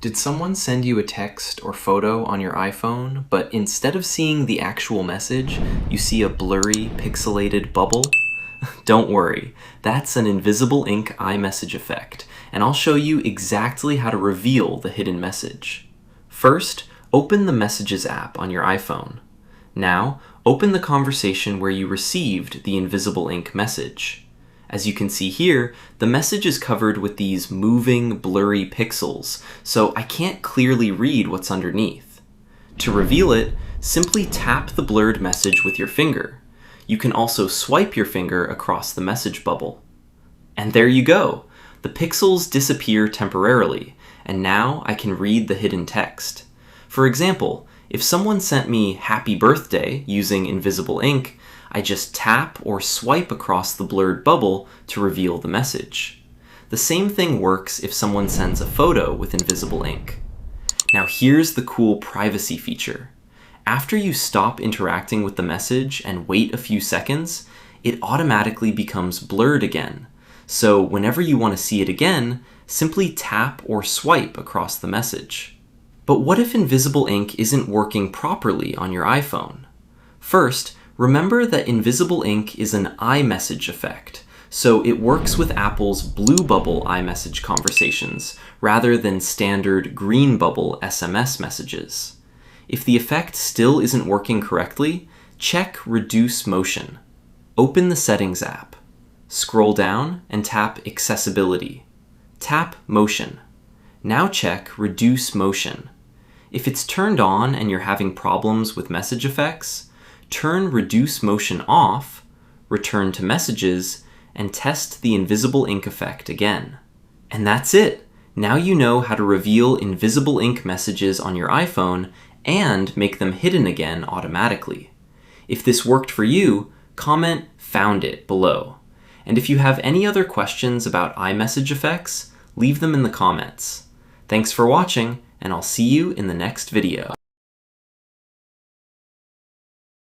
Did someone send you a text or photo on your iPhone, but instead of seeing the actual message, you see a blurry, pixelated bubble? Don't worry, that's an invisible ink iMessage effect, and I'll show you exactly how to reveal the hidden message. First, open the Messages app on your iPhone. Now, open the conversation where you received the invisible ink message. As you can see here, the message is covered with these moving, blurry pixels, so I can't clearly read what's underneath. To reveal it, simply tap the blurred message with your finger. You can also swipe your finger across the message bubble. And there you go! The pixels disappear temporarily, and now I can read the hidden text. For example, if someone sent me "Happy Birthday" using invisible ink, I just tap or swipe across the blurred bubble to reveal the message. The same thing works if someone sends a photo with invisible ink. Now here's the cool privacy feature. After you stop interacting with the message and wait a few seconds, it automatically becomes blurred again. So whenever you want to see it again, simply tap or swipe across the message. But what if invisible ink isn't working properly on your iPhone? First, remember that invisible ink is an iMessage effect, so it works with Apple's blue bubble iMessage conversations rather than standard green bubble SMS messages. If the effect still isn't working correctly, check Reduce Motion. Open the Settings app. Scroll down and tap Accessibility. Tap Motion. Now check Reduce Motion. If it's turned on and you're having problems with message effects, turn Reduce Motion off, return to Messages, and test the invisible ink effect again. And that's it! Now you know how to reveal invisible ink messages on your iPhone and make them hidden again automatically. If this worked for you, comment "Found it" below. And if you have any other questions about iMessage effects, leave them in the comments. Thanks for watching, and I'll see you in the next video.